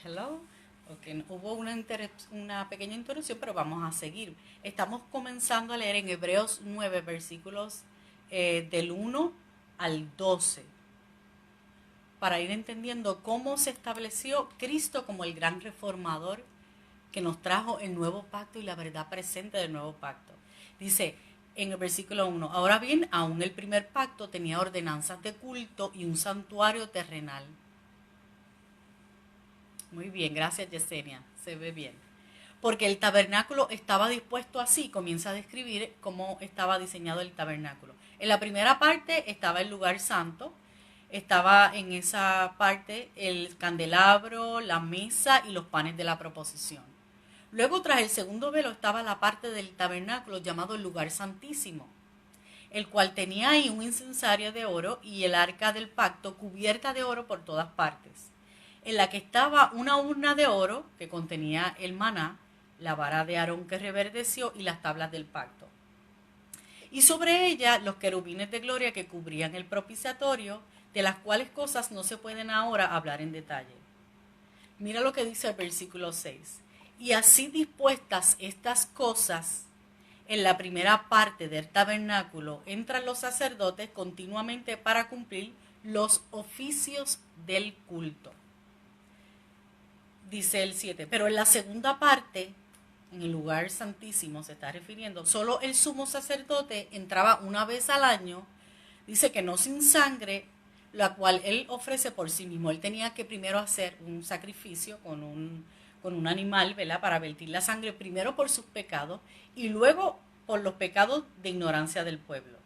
Hello. Ok, hubo una pequeña interrupción, pero vamos a seguir. Estamos comenzando a leer en Hebreos 9 versículos del 1 al 12 para ir entendiendo cómo se estableció Cristo como el gran reformador que nos trajo el nuevo pacto y la verdad presente del nuevo pacto. Dice en el versículo 1, ahora bien, aún el primer pacto tenía ordenanzas de culto y un santuario terrenal. Muy bien, gracias Yesenia, se ve bien. Porque el tabernáculo estaba dispuesto así, comienza a describir cómo estaba diseñado el tabernáculo. En la primera parte estaba el lugar santo, estaba en esa parte el candelabro, la mesa y los panes de la proposición. Luego tras el segundo velo estaba la parte del tabernáculo llamado el lugar santísimo, el cual tenía ahí un incensario de oro y el arca del pacto cubierta de oro por todas partes, en la que estaba una urna de oro que contenía el maná, la vara de Aarón que reverdeció y las tablas del pacto. Y sobre ella los querubines de gloria que cubrían el propiciatorio, de las cuales cosas no se pueden ahora hablar en detalle. Mira lo que dice el versículo 6. Y así dispuestas estas cosas, en la primera parte del tabernáculo entran los sacerdotes continuamente para cumplir los oficios del culto. Dice el 7, pero en la segunda parte, en el lugar santísimo se está refiriendo, solo el sumo sacerdote entraba una vez al año, dice que no sin sangre, la cual él ofrece por sí mismo. Él tenía que primero hacer un sacrificio con un animal, ¿verdad? Para vertir la sangre primero por sus pecados y luego por los pecados de ignorancia del pueblo.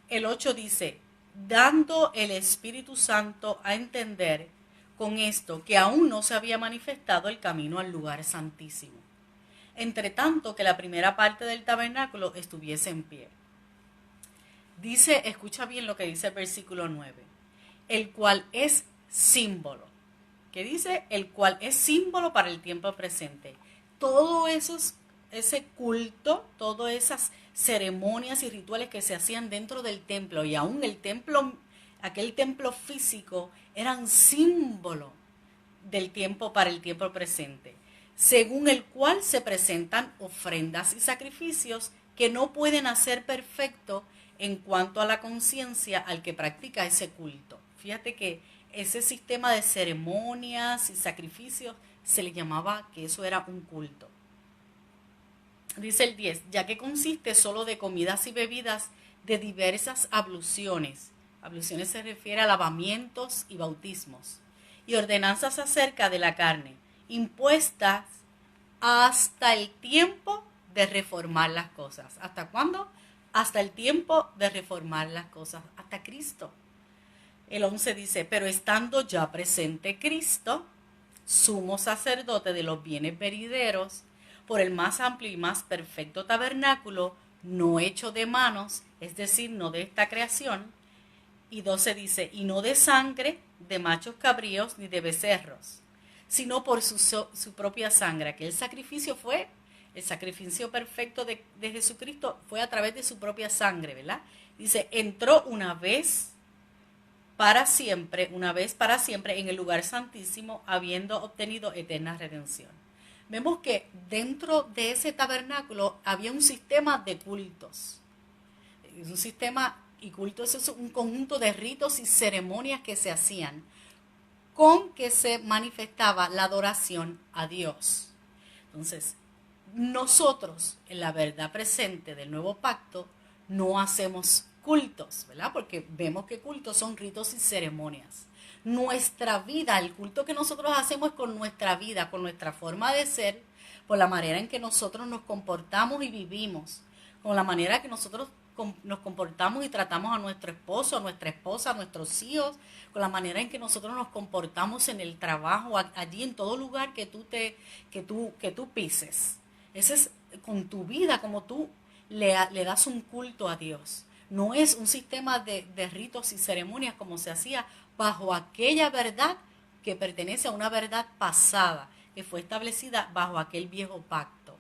El 8 dice, dando el Espíritu Santo a entender con esto que aún no se había manifestado el camino al lugar santísimo, entre tanto que la primera parte del tabernáculo estuviese en pie. Dice, escucha bien lo que dice el versículo 9, el cual es símbolo. ¿Qué dice? El cual es símbolo para el tiempo presente. Todo ese culto, todas esas ceremonias y rituales que se hacían dentro del templo y aún el templo, aquel templo físico, eran símbolo del tiempo para el tiempo presente, según el cual se presentan ofrendas y sacrificios que no pueden hacer perfecto en cuanto a la conciencia al que practica ese culto. Fíjate que ese sistema de ceremonias y sacrificios se le llamaba que eso era un culto. Dice el 10, ya que consiste solo de comidas y bebidas de diversas abluciones. Abluciones se refiere a lavamientos y bautismos. Y ordenanzas acerca de la carne, impuestas hasta el tiempo de reformar las cosas. ¿Hasta cuándo? Hasta el tiempo de reformar las cosas, hasta Cristo. El 11 dice, pero estando ya presente Cristo, sumo sacerdote de los bienes venideros, por el más amplio y más perfecto tabernáculo, no hecho de manos, es decir, no de esta creación. Y 12 dice, y no de sangre, de machos cabríos, ni de becerros, sino por su propia sangre. Aquel sacrificio fue, el sacrificio perfecto de Jesucristo fue a través de su propia sangre, ¿verdad? Dice, entró una vez para siempre en el lugar santísimo, habiendo obtenido eterna redención. Vemos que dentro de ese tabernáculo había un sistema de cultos. Un sistema y cultos es un conjunto de ritos y ceremonias que se hacían con que se manifestaba la adoración a Dios. Entonces, nosotros en la verdad presente del nuevo pacto no hacemos cultos, ¿verdad? Porque vemos que cultos son ritos y ceremonias. Nuestra vida, el culto que nosotros hacemos es con nuestra vida, con nuestra forma de ser, por la manera en que nosotros nos comportamos y vivimos, con la manera que nosotros nos comportamos y tratamos a nuestro esposo, a nuestra esposa, a nuestros hijos, con la manera en que nosotros nos comportamos en el trabajo, allí en todo lugar que tú pises. Ese es con tu vida, como tú le das un culto a Dios. No es un sistema de ritos y ceremonias como se hacía bajo aquella verdad que pertenece a una verdad pasada, que fue establecida bajo aquel viejo pacto.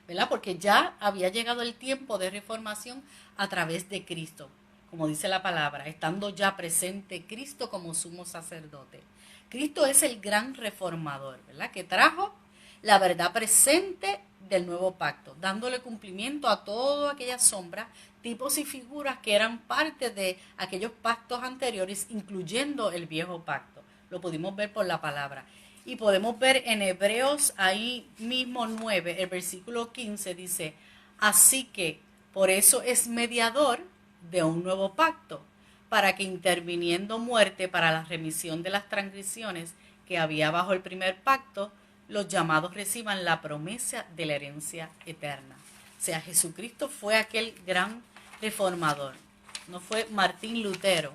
¿Verdad? Porque ya había llegado el tiempo de reformación a través de Cristo. como dice la palabra, estando ya presente Cristo como sumo sacerdote. Cristo es el gran reformador, ¿verdad? Que trajo la verdad presente del nuevo pacto, dándole cumplimiento a todas aquellas sombras, tipos y figuras que eran parte de aquellos pactos anteriores, incluyendo el viejo pacto. Lo pudimos ver por la palabra. Y podemos ver en Hebreos ahí mismo 9, el versículo 15 dice, así que por eso es mediador de un nuevo pacto, para que interviniendo muerte para la remisión de las transgresiones que había bajo el primer pacto, los llamados reciban la promesa de la herencia eterna. O sea, Jesucristo fue aquel gran reformador. No fue Martín Lutero,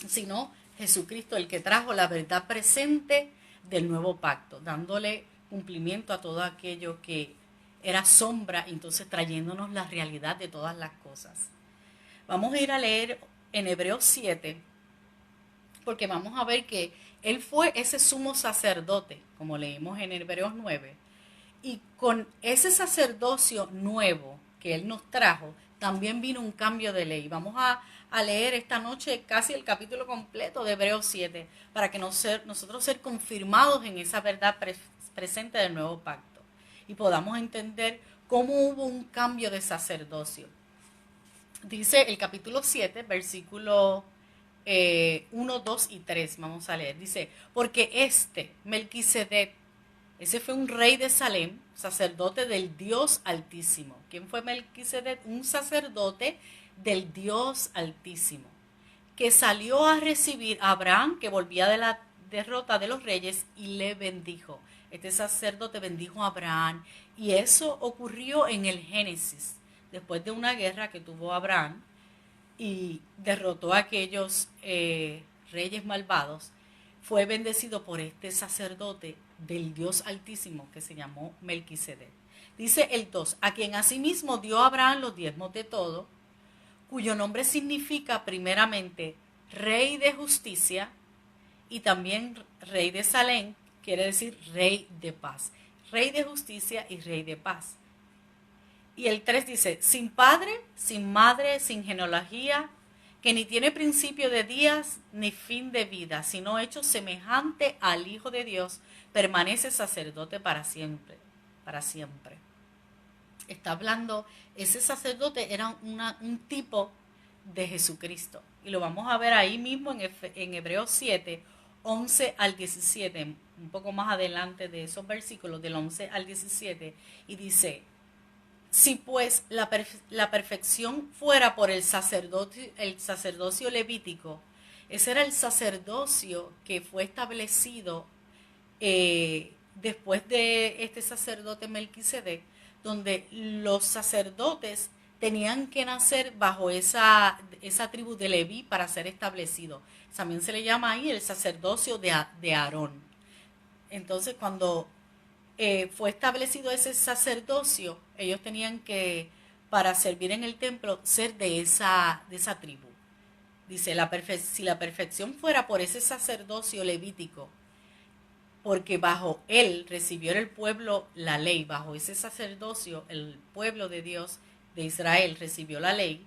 sino Jesucristo el que trajo la verdad presente del nuevo pacto, dándole cumplimiento a todo aquello que era sombra, entonces trayéndonos la realidad de todas las cosas. Vamos a ir a leer en Hebreos 7, porque vamos a ver que él fue ese sumo sacerdote, como leímos en Hebreos 9, y con ese sacerdocio nuevo que él nos trajo, también vino un cambio de ley. Vamos a leer esta noche casi el capítulo completo de Hebreos 7, para que nosotros ser confirmados en esa verdad presente del nuevo pacto, y podamos entender cómo hubo un cambio de sacerdocio. Dice el capítulo 7, versículo 1, 2 y 3, vamos a leer. Dice, porque Melquisedec, ese fue un rey de Salem, sacerdote del Dios Altísimo. ¿Quién fue Melquisedec? Un sacerdote del Dios Altísimo, que salió a recibir a Abraham, que volvía de la derrota de los reyes, y le bendijo. Este sacerdote bendijo a Abraham, y eso ocurrió en el Génesis, después de una guerra que tuvo Abraham, y derrotó a aquellos reyes malvados. Fue bendecido por este sacerdote del Dios Altísimo que se llamó Melquisedec. Dice el 2, a quien asimismo dio a Abraham los diezmos de todo, cuyo nombre significa primeramente Rey de Justicia, y también Rey de Salem, quiere decir Rey de Paz. Rey de Justicia y Rey de Paz. Y el 3 dice, sin padre, sin madre, sin genealogía, que ni tiene principio de días ni fin de vida, sino hecho semejante al Hijo de Dios, permanece sacerdote para siempre, para siempre. Está hablando, ese sacerdote era un tipo de Jesucristo. Y lo vamos a ver ahí mismo en Hebreos 7, 11 al 17, un poco más adelante de esos versículos, del 11 al 17, y dice, si pues la perfección fuera por el sacerdocio levítico, ese era el sacerdocio que fue establecido después de este sacerdote Melquisedec, donde los sacerdotes tenían que nacer bajo esa tribu de Leví para ser establecidos. También se le llama ahí el sacerdocio de Aarón. Entonces, cuando fue establecido ese sacerdocio, ellos tenían que, para servir en el templo, ser de esa tribu. Dice, si la perfección fuera por ese sacerdocio levítico, porque bajo él recibió el pueblo la ley, bajo ese sacerdocio el pueblo de Dios de Israel recibió la ley,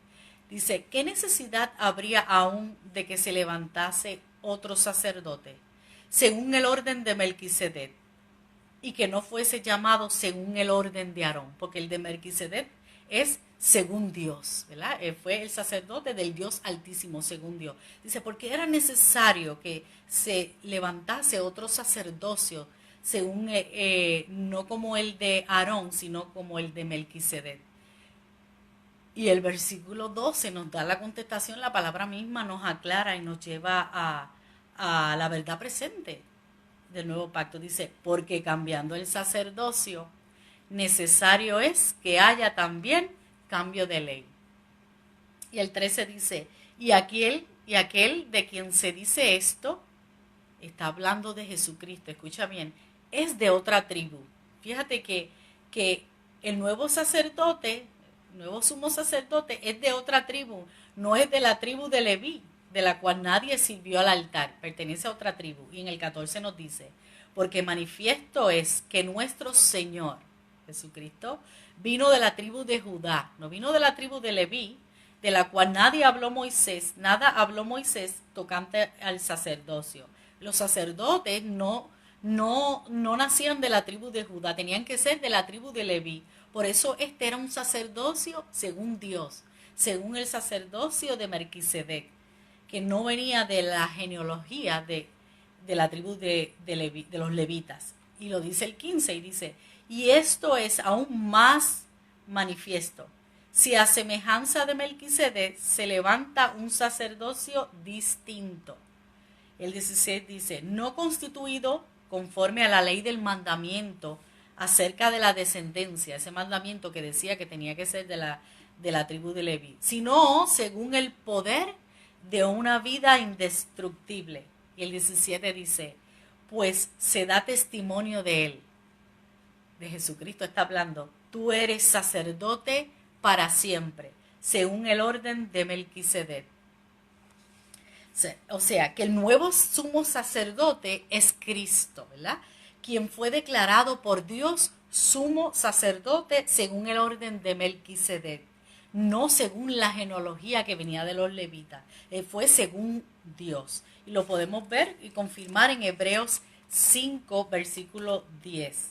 dice, ¿qué necesidad habría aún de que se levantase otro sacerdote según el orden de Melquisedec, y que no fuese llamado según el orden de Aarón? Porque el de Melquisedec es según Dios, ¿verdad? Fue el sacerdote del Dios Altísimo, según Dios. Dice, porque era necesario que se levantase otro sacerdocio, según, no como el de Aarón, sino como el de Melquisedec. Y el versículo 12 nos da la contestación, la palabra misma nos aclara y nos lleva a la verdad presente del nuevo pacto. Dice, porque cambiando el sacerdocio, necesario es que haya también cambio de ley. Y el 13 dice, y aquel de quien se dice esto, está hablando de Jesucristo, escucha bien, es de otra tribu. Fíjate que el nuevo sacerdote, nuevo sumo sacerdote, es de otra tribu, no es de la tribu de Leví, de la cual nadie sirvió al altar, pertenece a otra tribu. Y en el 14 nos dice, porque manifiesto es que nuestro Señor Jesucristo vino de la tribu de Judá, no vino de la tribu de Leví, de la cual nada habló Moisés tocante al sacerdocio. Los sacerdotes no nacían de la tribu de Judá, tenían que ser de la tribu de Leví. Por eso este era un sacerdocio según Dios, según el sacerdocio de Melquisedec, que no venía de la genealogía de la tribu de los levitas. Y lo dice el 15 y dice, y esto es aún más manifiesto. Si a semejanza de Melquisedec se levanta un sacerdocio distinto. El 16 dice, no constituido conforme a la ley del mandamiento acerca de la descendencia, ese mandamiento que decía que tenía que ser de la tribu de Leví, sino según el poder de una vida indestructible. Y el 17 dice, pues se da testimonio de él, de Jesucristo está hablando, tú eres sacerdote para siempre, según el orden de Melquisedec. O sea, que el nuevo sumo sacerdote es Cristo, ¿verdad? Quien fue declarado por Dios sumo sacerdote según el orden de Melquisedec, no según la genealogía que venía de los levitas, fue según Dios. Y lo podemos ver y confirmar en Hebreos 5, versículo 10,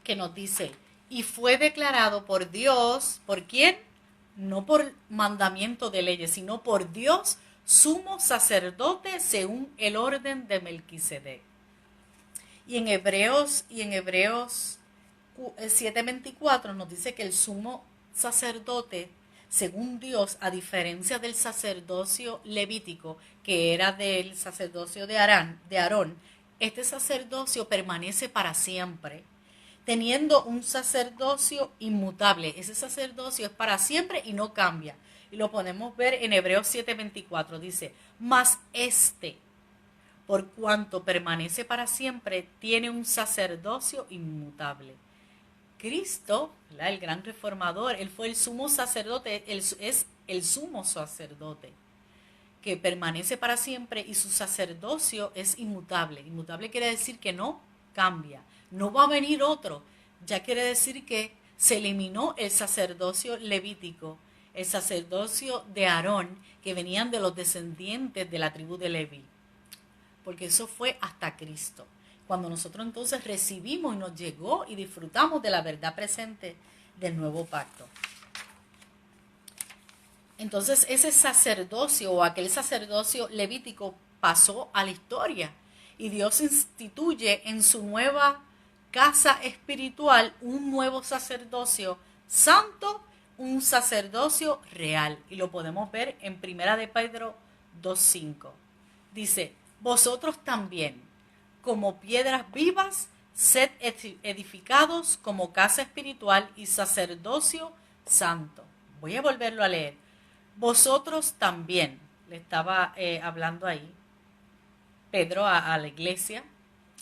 que nos dice, y fue declarado por Dios, ¿por quién? No por mandamiento de leyes, sino por Dios, sumo sacerdote según el orden de Melquisedec. Y en Hebreos 7:24 nos dice que el sumo sacerdote, según Dios, a diferencia del sacerdocio levítico, que era del sacerdocio de Aarón, este sacerdocio permanece para siempre, teniendo un sacerdocio inmutable. Ese sacerdocio es para siempre y no cambia. Y lo podemos ver en Hebreos 7:24. Dice, mas por cuanto permanece para siempre, tiene un sacerdocio inmutable. Cristo, ¿verdad?, el gran reformador, él fue el sumo sacerdote, es el sumo sacerdote que permanece para siempre y su sacerdocio es inmutable. Inmutable quiere decir que no cambia. No va a venir otro. Ya quiere decir que se eliminó el sacerdocio levítico, el sacerdocio de Aarón, que venían de los descendientes de la tribu de Leví. Porque eso fue hasta Cristo. Cuando nosotros entonces recibimos y nos llegó y disfrutamos de la verdad presente del nuevo pacto. Entonces ese sacerdocio o aquel sacerdocio levítico pasó a la historia. Y Dios instituye en su nueva casa espiritual un nuevo sacerdocio santo, un sacerdocio real. Y lo podemos ver en 1 Pedro 2:5. Dice, vosotros también, como piedras vivas, sed edificados como casa espiritual y sacerdocio santo. Voy a volverlo a leer. Vosotros también, le estaba hablando ahí Pedro a la iglesia,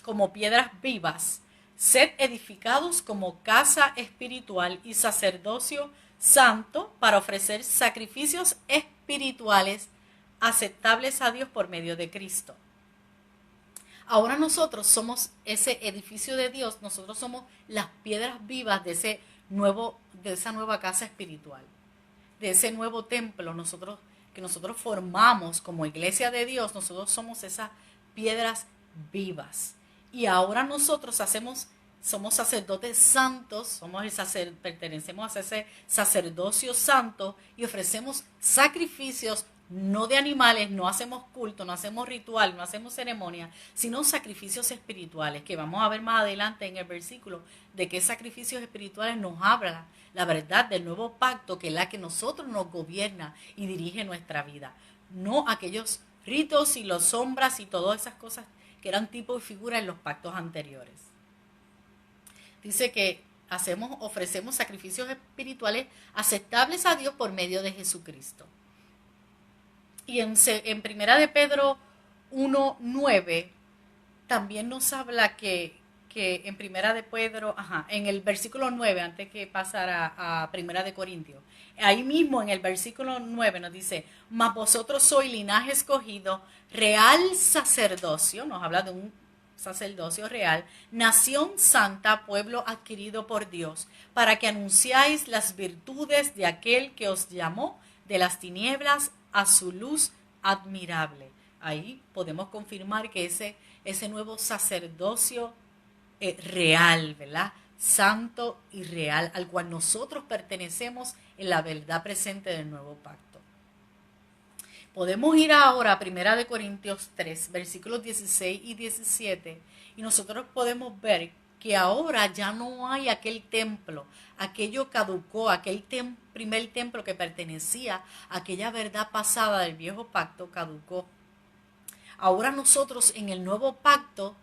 como piedras vivas, sed edificados como casa espiritual y sacerdocio santo para ofrecer sacrificios espirituales aceptables a Dios por medio de Cristo. Ahora nosotros somos ese edificio de Dios, nosotros somos las piedras vivas de esa nueva casa espiritual, de ese nuevo templo que nosotros formamos como iglesia de Dios. Nosotros somos esas piedras vivas. Y ahora nosotros somos sacerdotes santos, pertenecemos a ese sacerdocio santo y ofrecemos sacrificios no de animales, no hacemos culto, no hacemos ritual, no hacemos ceremonia, sino sacrificios espirituales, que vamos a ver más adelante en el versículo de qué sacrificios espirituales nos habla la verdad del nuevo pacto, que es la que nosotros nos gobierna y dirige nuestra vida, no aquellos ritos y las sombras y todas esas cosas que eran tipo y figura en los pactos anteriores. Dice que ofrecemos sacrificios espirituales aceptables a Dios por medio de Jesucristo. Y en 1 de Pedro 1:9 también nos habla que en 1 de Pedro, en el versículo 9, antes que pasara a 1 de Corintios, ahí mismo en el versículo 9 nos dice, mas vosotros sois linaje escogido, real sacerdocio, nos habla de un sacerdocio real, nación santa, pueblo adquirido por Dios, para que anunciáis las virtudes de aquel que os llamó de las tinieblas a su luz admirable. Ahí podemos confirmar que ese nuevo sacerdocio real, ¿verdad? Santo y real, al cual nosotros pertenecemos en la verdad presente del nuevo pacto. Podemos ir ahora a 1 Corintios 3, versículos 16 y 17, y nosotros podemos ver que ahora ya no hay aquel templo, aquello caducó, aquel primer templo que pertenecía a aquella verdad pasada del viejo pacto caducó. Ahora nosotros en el nuevo pacto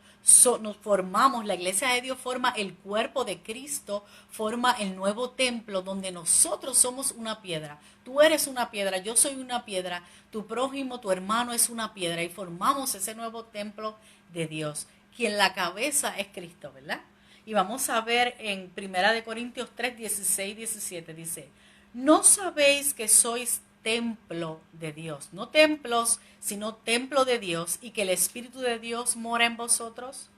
nos formamos, la iglesia de Dios forma el cuerpo de Cristo, forma el nuevo templo donde nosotros somos una piedra. Tú eres una piedra, yo soy una piedra, tu prójimo, tu hermano es una piedra y formamos ese nuevo templo de Dios, quien la cabeza es Cristo, ¿verdad? Y vamos a ver en 1 Corintios 3, 16, 17, dice, ¿no sabéis que sois templo de Dios? No templos, sino templo de Dios, y que el Espíritu de Dios mora en vosotros.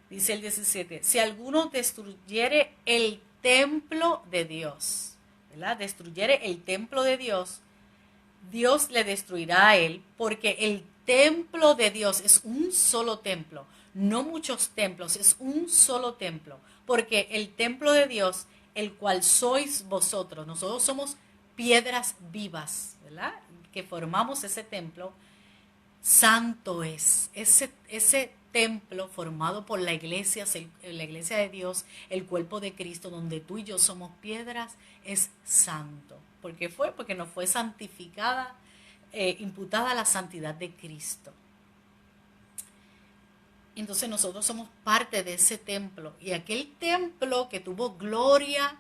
Dice el 17, si alguno destruyere el templo de Dios, ¿verdad? Destruyere el templo de Dios, Dios le destruirá a él, porque el templo de Dios es un solo templo, no muchos templos, es un solo templo, porque el templo de Dios, el cual sois vosotros, nosotros somos piedras vivas, ¿verdad? Que formamos ese templo, santo es. Ese templo formado por la iglesia de Dios, el cuerpo de Cristo, donde tú y yo somos piedras, es santo. ¿Por qué fue? Porque nos fue santificada, imputada la santidad de Cristo. Entonces nosotros somos parte de ese templo. Y aquel templo que tuvo gloria,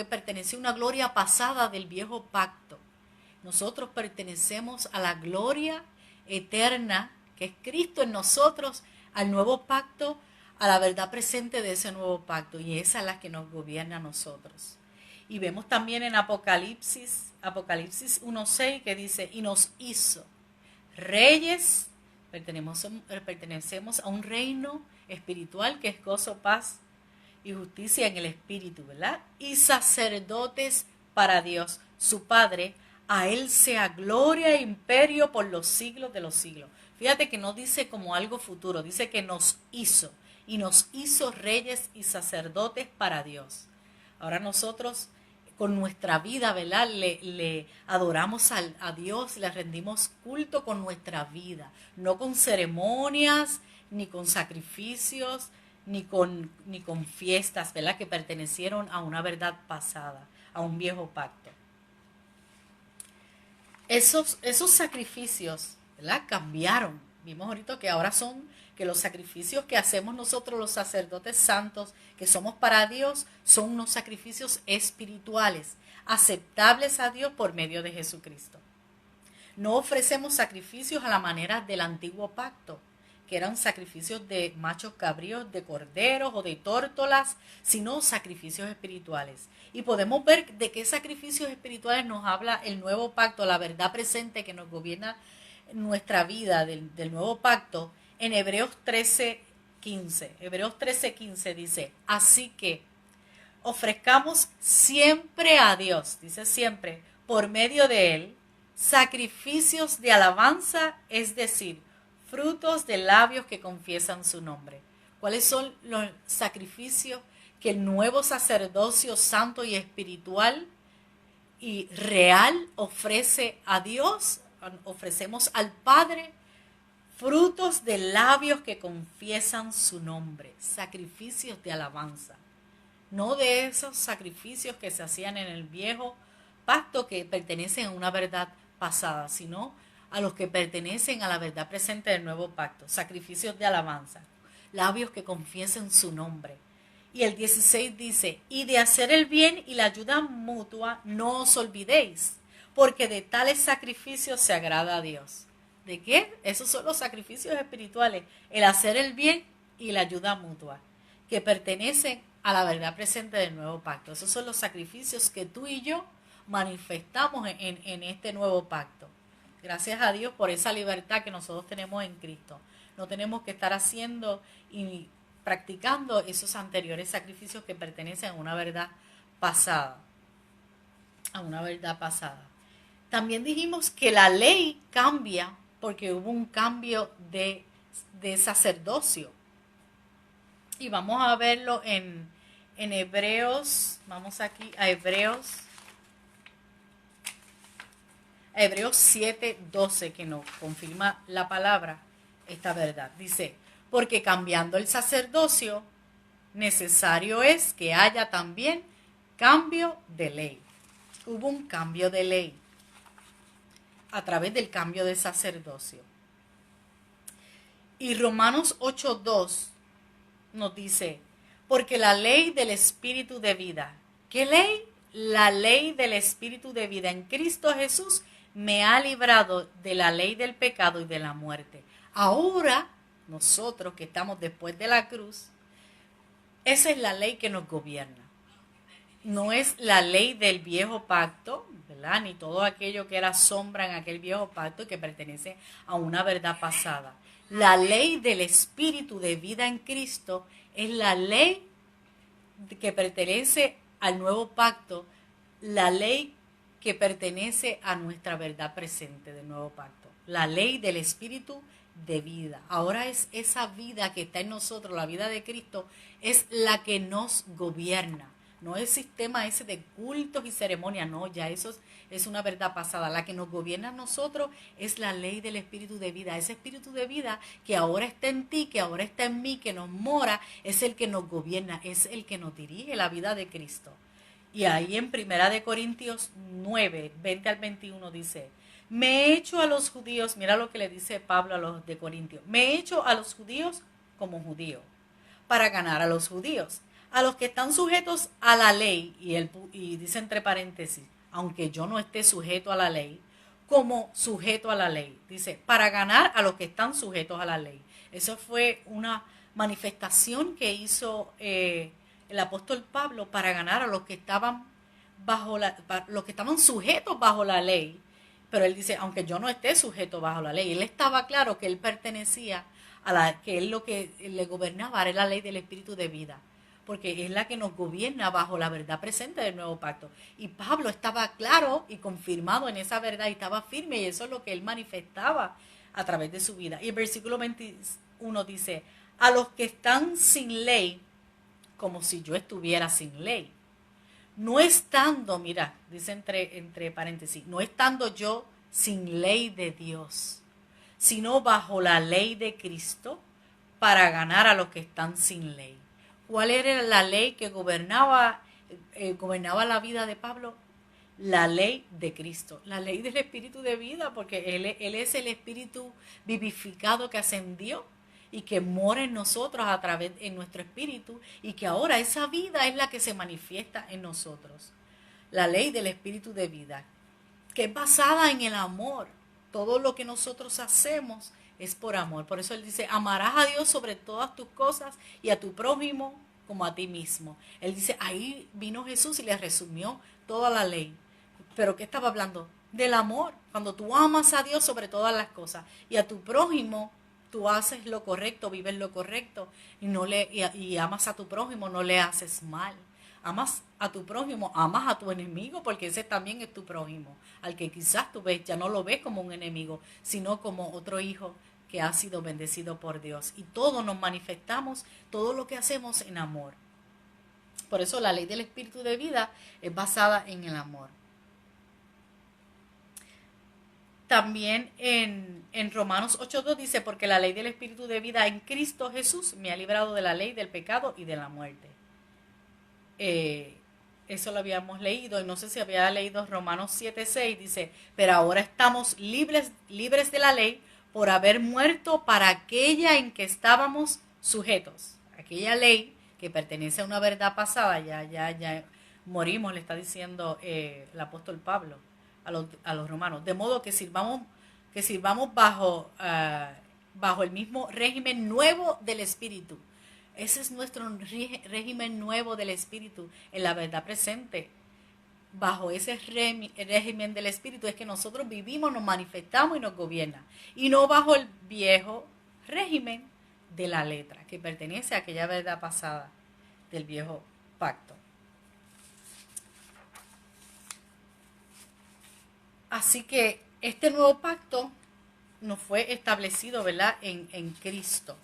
perteneció a una gloria pasada del viejo pacto. Nosotros pertenecemos a la gloria eterna, que es Cristo en nosotros, al nuevo pacto, a la verdad presente de ese nuevo pacto. Y esa es la que nos gobierna a nosotros. Y vemos también en Apocalipsis 1:6 que dice, y nos hizo reyes, pertenecemos a un reino espiritual que es gozo, paz y justicia en el espíritu, ¿verdad? Y sacerdotes para Dios, su Padre, a él sea gloria e imperio por los siglos de los siglos. Fíjate que no dice como algo futuro, dice que nos hizo, y nos hizo reyes y sacerdotes para Dios. Ahora nosotros con nuestra vida, ¿verdad? Le adoramos a Dios, le rendimos culto con nuestra vida, no con ceremonias, ni con sacrificios, ni con fiestas, ¿verdad? Que pertenecieron a una verdad pasada, a un viejo pacto. Esos sacrificios, ¿verdad? Cambiaron. Vimos ahorita que ahora son que los sacrificios que hacemos nosotros los sacerdotes santos, que somos para Dios, son unos sacrificios espirituales, aceptables a Dios por medio de Jesucristo. No ofrecemos sacrificios a la manera del antiguo pacto, que eran sacrificios de machos cabríos, de corderos o de tórtolas, sino sacrificios espirituales. Y podemos ver de qué sacrificios espirituales nos habla el nuevo pacto, la verdad presente que nos gobierna nuestra vida del nuevo pacto, en Hebreos 13:15. Hebreos 13:15 dice, así que ofrezcamos siempre a Dios, dice siempre, por medio de él, sacrificios de alabanza, es decir, frutos de labios que confiesan su nombre. ¿Cuáles son los sacrificios que el nuevo sacerdocio santo y espiritual y real ofrece a Dios? Ofrecemos al Padre frutos de labios que confiesan su nombre, sacrificios de alabanza. No de esos sacrificios que se hacían en el viejo pacto que pertenecen a una verdad pasada, sino a los que pertenecen a la verdad presente del nuevo pacto, sacrificios de alabanza, labios que confiesen su nombre. Y el 16 dice, y de hacer el bien y la ayuda mutua no os olvidéis, porque de tales sacrificios se agrada a Dios. ¿De qué? Esos son los sacrificios espirituales, el hacer el bien y la ayuda mutua, que pertenecen a la verdad presente del nuevo pacto. Esos son los sacrificios que tú y yo manifestamos en este nuevo pacto. Gracias a Dios por esa libertad que nosotros tenemos en Cristo. No tenemos que estar haciendo y practicando esos anteriores sacrificios que pertenecen a una verdad pasada. A una verdad pasada. También dijimos que la ley cambia porque hubo un cambio de sacerdocio. Y vamos a verlo en Hebreos. Vamos aquí a Hebreos 7:12, que nos confirma la palabra, esta verdad. Dice, porque cambiando el sacerdocio, necesario es que haya también cambio de ley. Hubo un cambio de ley a través del cambio de sacerdocio. Y Romanos 8:2 nos dice, porque la ley del Espíritu de vida. ¿Qué ley? La ley del Espíritu de vida en Cristo Jesús me ha librado de la ley del pecado y de la muerte. Ahora, nosotros que estamos después de la cruz, esa es la ley que nos gobierna. No es la ley del viejo pacto, ¿verdad? Ni todo aquello que era sombra en aquel viejo pacto que pertenece a una verdad pasada. La ley del Espíritu de vida en Cristo es la ley que pertenece al nuevo pacto, la ley que pertenece a nuestra verdad presente del nuevo pacto. La ley del Espíritu de vida. Ahora es esa vida que está en nosotros, la vida de Cristo, es la que nos gobierna. No es el sistema ese de cultos y ceremonias, no, ya eso es una verdad pasada. La que nos gobierna a nosotros es la ley del Espíritu de vida. Ese Espíritu de vida que ahora está en ti, que ahora está en mí, que nos mora, es el que nos gobierna, es el que nos dirige la vida de Cristo. Y ahí en 1 Corintios 9, 20 al 21 dice, me he hecho a los judíos, mira lo que le dice Pablo a los de Corintios, me he hecho a los judíos como judío, para ganar a los judíos. A los que están sujetos a la ley, y dice entre paréntesis, aunque yo no esté sujeto a la ley, como sujeto a la ley. Dice, para ganar a los que están sujetos a la ley. Eso fue una manifestación que hizo el apóstol Pablo para ganar a los que estaban los que estaban sujetos bajo la ley. Pero él dice, aunque yo no esté sujeto bajo la ley, él estaba claro que él pertenecía que él lo que le gobernaba era la ley del Espíritu de vida, porque es la que nos gobierna bajo la verdad presente del nuevo pacto. Y Pablo estaba claro y confirmado en esa verdad y estaba firme, y eso es lo que él manifestaba a través de su vida. Y el versículo 21 dice, a los que están sin ley, como si yo estuviera sin ley. No estando, mira, dice entre paréntesis, no estando yo sin ley de Dios, sino bajo la ley de Cristo, para ganar a los que están sin ley. ¿Cuál era la ley que gobernaba la vida de Pablo? La ley de Cristo, la ley del Espíritu de vida, porque Él es el Espíritu vivificado que ascendió y que mora en nosotros a través de nuestro espíritu, y que ahora esa vida es la que se manifiesta en nosotros. La ley del Espíritu de vida, que es basada en el amor. Todo lo que nosotros hacemos es por amor. Por eso él dice, amarás a Dios sobre todas tus cosas y a tu prójimo como a ti mismo. Él dice, ahí vino Jesús y le resumió toda la ley. ¿Pero qué estaba hablando? Del amor. Cuando tú amas a Dios sobre todas las cosas y a tu prójimo, tú haces lo correcto, vives lo correcto y amas a tu prójimo, no le haces mal. Amas a tu prójimo, amas a tu enemigo, porque ese también es tu prójimo, al que quizás tú ves, ya no lo ves como un enemigo, sino como otro hijo que ha sido bendecido por Dios. Y todos nos manifestamos, todo lo que hacemos en amor. Por eso la ley del Espíritu de vida es basada en el amor. También en Romanos 8:2 dice, porque la ley del Espíritu de vida en Cristo Jesús me ha librado de la ley del pecado y de la muerte. Eso lo habíamos leído, y no sé si había leído Romanos 7:6, dice, pero ahora estamos libres de la ley por haber muerto para aquella en que estábamos sujetos. Aquella ley que pertenece a una verdad pasada, ya morimos, le está diciendo el apóstol Pablo a los romanos. De modo que sirvamos bajo el mismo régimen nuevo del Espíritu. Ese es nuestro régimen nuevo del Espíritu en la verdad presente. Bajo ese régimen del Espíritu es que nosotros vivimos, nos manifestamos y nos gobierna. Y no bajo el viejo régimen de la letra, que pertenece a aquella verdad pasada del viejo pacto. Así que este nuevo pacto nos fue establecido, ¿verdad?, en Cristo.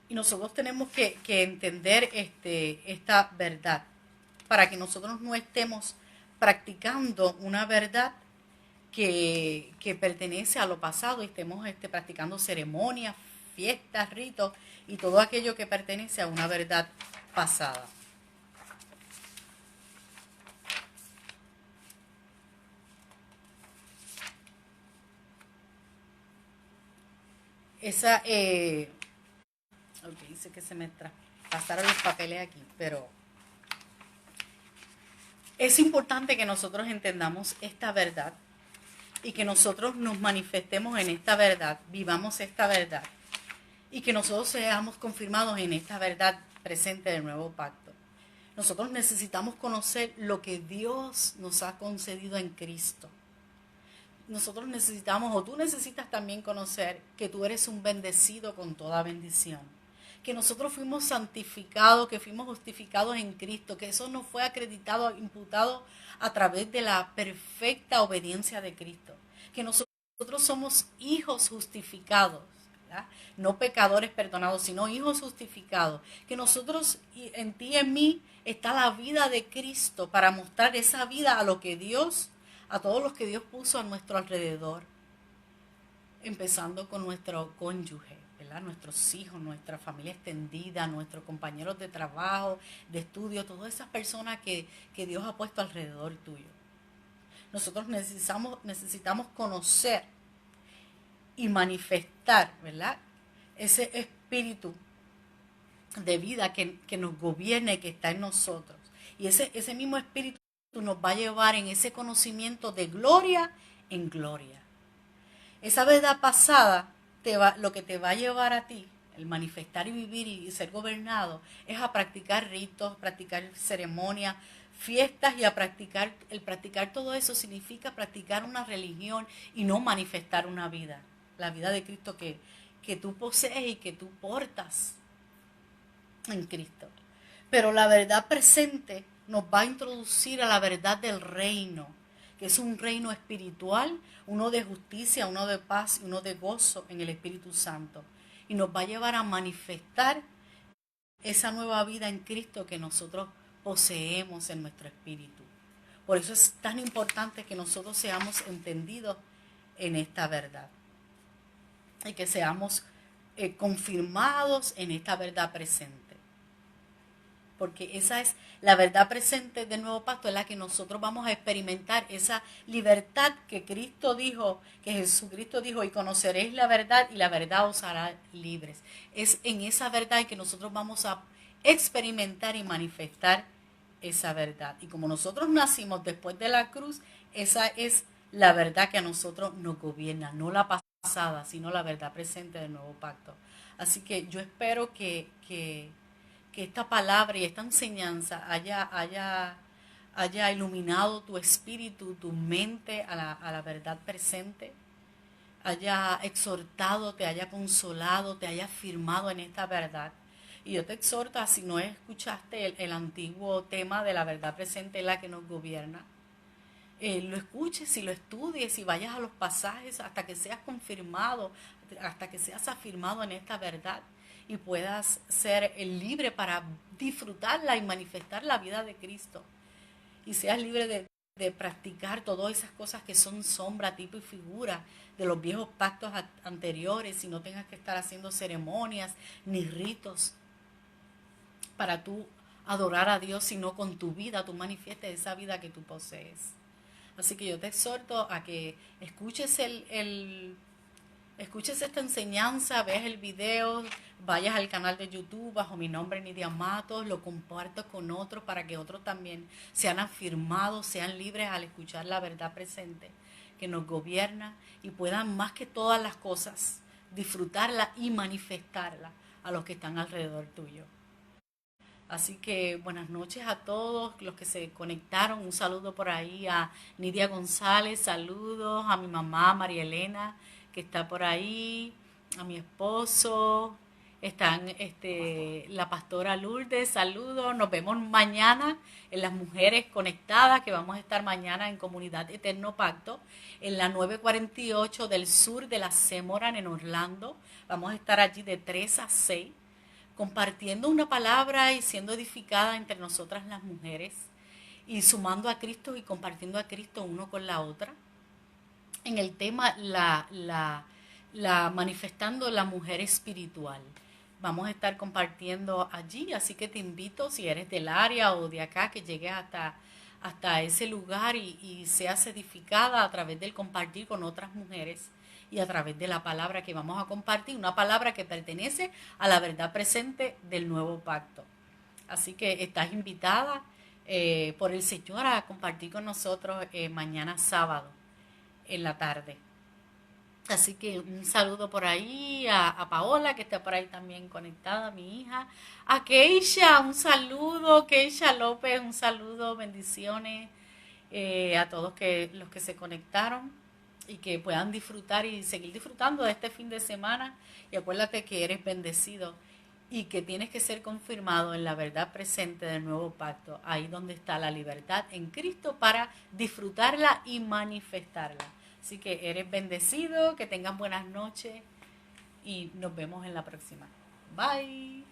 Y nosotros tenemos que entender esta verdad para que nosotros no estemos practicando una verdad que pertenece a lo pasado y estemos practicando ceremonias, fiestas, ritos y todo aquello que pertenece a una verdad pasada. Esa, ok, dice que se me pasaron los papeles aquí, pero es importante que nosotros entendamos esta verdad y que nosotros nos manifestemos en esta verdad, vivamos esta verdad y que nosotros seamos confirmados en esta verdad presente del nuevo pacto. Nosotros necesitamos conocer lo que Dios nos ha concedido en Cristo. Nosotros necesitamos, o tú necesitas también conocer que tú eres un bendecido con toda bendición. Que nosotros fuimos santificados, que fuimos justificados en Cristo, que eso nos fue acreditado, imputado a través de la perfecta obediencia de Cristo. Que nosotros somos hijos justificados, ¿verdad? No pecadores perdonados, sino hijos justificados. Que nosotros, en ti y en mí, está la vida de Cristo para mostrar esa vida a todos los que Dios puso a nuestro alrededor, empezando con nuestro cónyuge, ¿verdad? Nuestros hijos, nuestra familia extendida, nuestros compañeros de trabajo, de estudio, todas esas personas que Dios ha puesto alrededor tuyo. Nosotros necesitamos conocer y manifestar, ¿verdad?, ese espíritu de vida que nos gobierne, que está en nosotros. Y ese mismo espíritu nos va a llevar en ese conocimiento de gloria en gloria. Esa verdad pasada lo que te va a llevar a ti, el manifestar y vivir y ser gobernado, es a practicar ritos, practicar ceremonias, fiestas y el practicar todo eso significa practicar una religión y no manifestar una vida, la vida de Cristo que tú posees y que tú portas en Cristo. Pero la verdad presente nos va a introducir a la verdad del reino, que es un reino espiritual, uno de justicia, uno de paz, uno de gozo en el Espíritu Santo. Y nos va a llevar a manifestar esa nueva vida en Cristo que nosotros poseemos en nuestro espíritu. Por eso es tan importante que nosotros seamos entendidos en esta verdad y que seamos confirmados en esta verdad presente. Porque esa es la verdad presente del nuevo pacto, es la que nosotros vamos a experimentar, esa libertad que Cristo dijo, que Jesucristo dijo, y conoceréis la verdad y la verdad os hará libres. Es en esa verdad que nosotros vamos a experimentar y manifestar esa verdad. Y como nosotros nacimos después de la cruz, esa es la verdad que a nosotros nos gobierna, no la pasada, sino la verdad presente del nuevo pacto. Así que yo espero que esta palabra y esta enseñanza haya iluminado tu espíritu, tu mente a la verdad presente, haya exhortado, te haya consolado, te haya afirmado en esta verdad. Y yo te exhorto, si no escuchaste el antiguo tema de la verdad presente, la que nos gobierna, lo escuches y lo estudies y vayas a los pasajes hasta que seas confirmado, hasta que seas afirmado en esta verdad y puedas ser libre para disfrutarla y manifestar la vida de Cristo. Y seas libre de practicar todas esas cosas que son sombra, tipo y figura de los viejos pactos anteriores y no tengas que estar haciendo ceremonias ni ritos para tú adorar a Dios, sino con tu vida tú manifiestes esa vida que tú posees. Así que yo te exhorto a que escuches escuches esta enseñanza, veas el video, vayas al canal de YouTube bajo mi nombre Nidia Matos, lo compartas con otros para que otros también sean afirmados, sean libres al escuchar la verdad presente que nos gobierna y puedan más que todas las cosas disfrutarla y manifestarla a los que están alrededor tuyo. Así que buenas noches a todos los que se conectaron. Un saludo por ahí a Nidia González, saludos a mi mamá María Elena, que está por ahí, a mi esposo, están la pastora Lourdes, saludos. Nos vemos mañana en las mujeres conectadas, que vamos a estar mañana en Comunidad Eterno Pacto, en la 948 del sur de la Semoran en Orlando. Vamos a estar allí de 3 a 6 compartiendo una palabra y siendo edificada entre nosotras las mujeres y sumando a Cristo y compartiendo a Cristo uno con la otra. En el tema la manifestando la mujer espiritual. Vamos a estar compartiendo allí, así que te invito, si eres del área o de acá, que llegues hasta ese lugar y seas edificada a través del compartir con otras mujeres y a través de la palabra que vamos a compartir, una palabra que pertenece a la verdad presente del nuevo pacto. Así que estás invitada por el Señor a compartir con nosotros mañana sábado en la tarde. Así que un saludo por ahí a Paola, que está por ahí también conectada, mi hija. A Keisha, un saludo. Keisha López, un saludo, bendiciones a todos los que se conectaron y que puedan disfrutar y seguir disfrutando de este fin de semana. Y acuérdate que eres bendecido y que tienes que ser confirmado en la verdad presente del nuevo pacto, ahí donde está la libertad en Cristo para disfrutarla y manifestarla. Así que eres bendecido, que tengan buenas noches y nos vemos en la próxima. Bye.